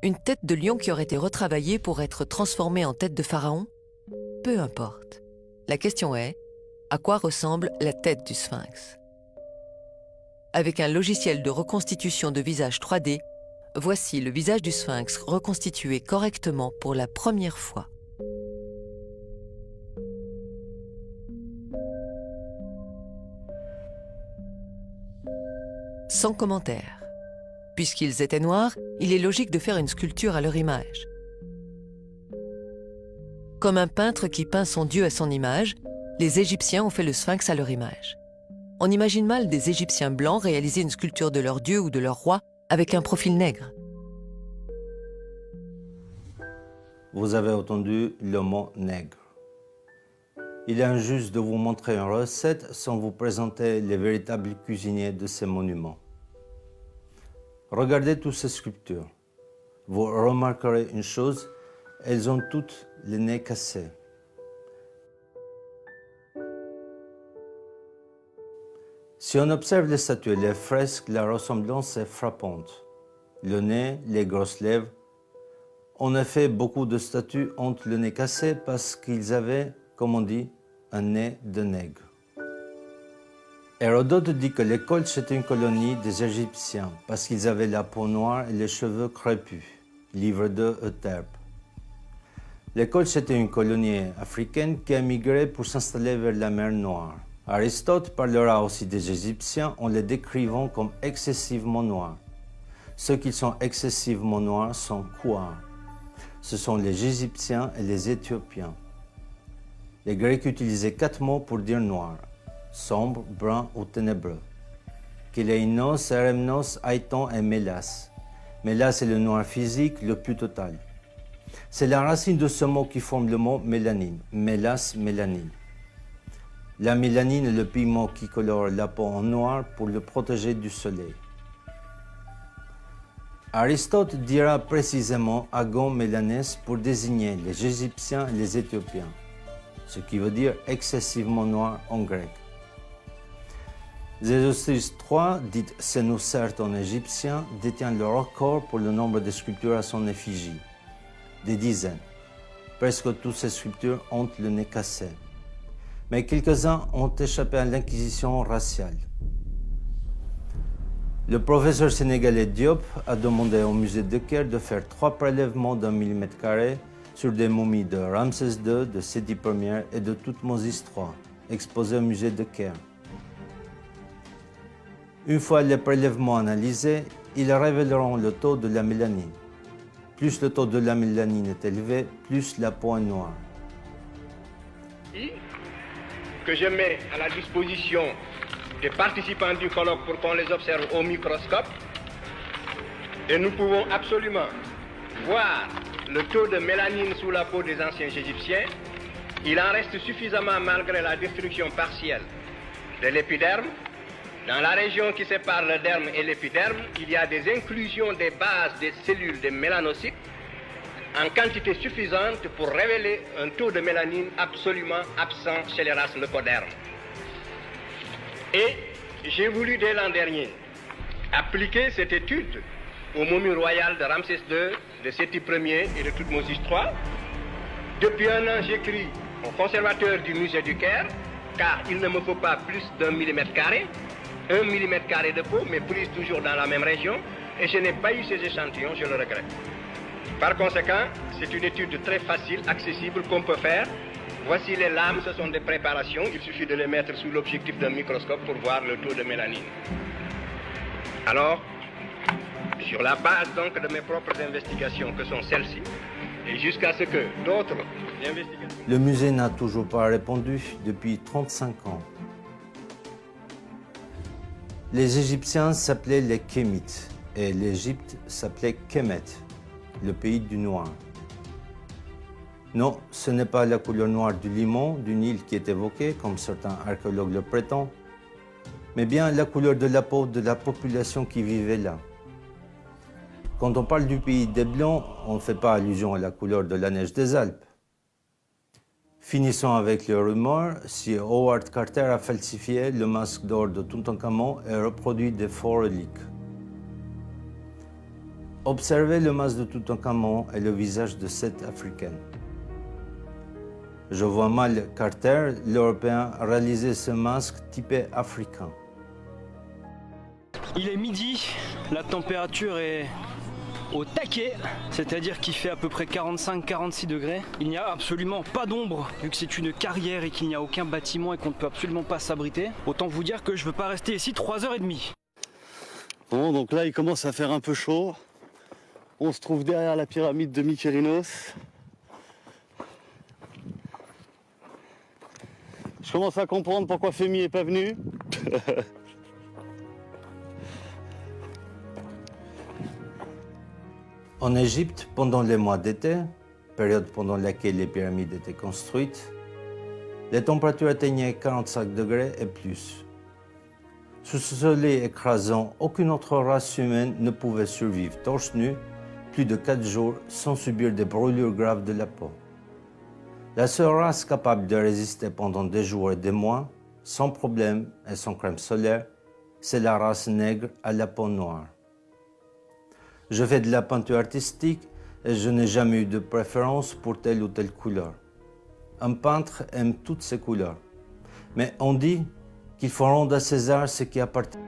Une tête de lion qui aurait été retravaillée pour être transformée en tête de pharaon? Peu importe. La question est, à quoi ressemble la tête du sphinx? Avec un logiciel de reconstitution de visage 3D, voici le visage du sphinx reconstitué correctement pour la première fois. Sans commentaire. Puisqu'ils étaient noirs, il est logique de faire une sculpture à leur image. Comme un peintre qui peint son dieu à son image, les Égyptiens ont fait le sphinx à leur image. On imagine mal des Égyptiens blancs réaliser une sculpture de leur dieu ou de leur roi avec un profil nègre. Vous avez entendu le mot nègre. Il est injuste de vous montrer une recette sans vous présenter les véritables cuisiniers de ces monuments. Regardez toutes ces sculptures. Vous remarquerez une chose, elles ont toutes les nez cassés. Si on observe les statues et les fresques, la ressemblance est frappante. Le nez, les grosses lèvres. En effet, beaucoup de statues ont le nez cassé parce qu'ils avaient, comme on dit, un nez de nègre. Hérodote dit que les Colches étaient une colonie des Égyptiens parce qu'ils avaient la peau noire et les cheveux crépus. Livre 2 Euterpe. Les Colches étaient une colonie africaine qui a migré pour s'installer vers la mer Noire. Aristote parlera aussi des Égyptiens en les décrivant comme excessivement noirs. Ceux qui sont excessivement noirs sont quoi? Ce sont les Égyptiens et les Éthiopiens. Les Grecs utilisaient 4 mots pour dire noir: sombre, brun ou ténébreux. Kéleinos, Eremnos, Aiton et Mélas. Mélas est le noir physique le plus total. C'est la racine de ce mot qui forme le mot mélanine. Mélas, mélanine. La mélanine est le pigment qui colore la peau en noir pour le protéger du soleil. Aristote dira précisément agon mélanès pour désigner les Égyptiens et les Éthiopiens, ce qui veut dire excessivement noir en grec. Zézostrys III, dite Sénoucerte en égyptien, détient le record pour le nombre de sculptures à son effigie. Des dizaines. Presque toutes ces sculptures ont le nez cassé. Mais quelques-uns ont échappé à l'inquisition raciale. Le professeur sénégalais Diop a demandé au musée de Caire de faire 3 prélèvements d'1 mm² sur des momies de Ramsès II, de Séti Ier et de Toutmoses III, exposées au musée de Caire. Une fois les prélèvements analysés, ils révéleront le taux de la mélanine. Plus le taux de la mélanine est élevé, plus la peau est noire. Que je mets à la disposition des participants du colloque pour qu'on les observe au microscope. Et nous pouvons absolument voir le taux de mélanine sous la peau des anciens Égyptiens. Il en reste suffisamment malgré la destruction partielle de l'épiderme. Dans la région qui sépare le derme et l'épiderme, il y a des inclusions des bases des cellules des mélanocytes en quantité suffisante pour révéler un taux de mélanine absolument absent chez les races leucodermes. Et j'ai voulu dès l'an dernier appliquer cette étude aux momies royales de Ramsès II, de Séti Ier et de Toutmoses III. Depuis un an, j'écris au conservateur du musée du Caire, car il ne me faut pas plus d'1 mm², 1 mm² de peau, mais prise toujours dans la même région, et je n'ai pas eu ces échantillons, je le regrette. Par conséquent, c'est une étude très facile, accessible, qu'on peut faire. Voici les lames, ce sont des préparations, il suffit de les mettre sous l'objectif d'un microscope pour voir le taux de mélanine. Alors, sur la base donc de mes propres investigations, que sont celles-ci, et jusqu'à ce que d'autres investigations... Le musée n'a toujours pas répondu depuis 35 ans. Les Égyptiens s'appelaient les Kémites et l'Égypte s'appelait Kémet, le pays du noir. Non, ce n'est pas la couleur noire du limon, du Nil qui est évoquée, comme certains archéologues le prétendent, mais bien la couleur de la peau de la population qui vivait là. Quand on parle du pays des Blancs, on ne fait pas allusion à la couleur de la neige des Alpes. Finissons avec les rumeurs, si Howard Carter a falsifié le masque d'or de Toutankhamon et reproduit des faux reliques. Observez le masque de Toutankhamon et le visage de cette Africaine. Je vois mal Carter, l'Européen, réaliser ce masque typé africain. Il est midi, la température est au taquet, c'est-à-dire qu'il fait à peu près 45-46 degrés. Il n'y a absolument pas d'ombre, vu que c'est une carrière et qu'il n'y a aucun bâtiment et qu'on ne peut absolument pas s'abriter. Autant vous dire que je ne veux pas rester ici 3h30. Bon, donc là il commence à faire un peu chaud. On se trouve derrière la pyramide de Mykérinos. Je commence à comprendre pourquoi Femi est pas venu. En Égypte, pendant les mois d'été, période pendant laquelle les pyramides étaient construites, les températures atteignaient 45 degrés et plus. Sous ce soleil écrasant, aucune autre race humaine ne pouvait survivre torse nu plus de 4 jours sans subir des brûlures graves de la peau. La seule race capable de résister pendant des jours et des mois, sans problème et sans crème solaire, c'est la race nègre à la peau noire. Je fais de la peinture artistique et je n'ai jamais eu de préférence pour telle ou telle couleur. Un peintre aime toutes ces couleurs. Mais on dit qu'il faut rendre à César ce qui appartient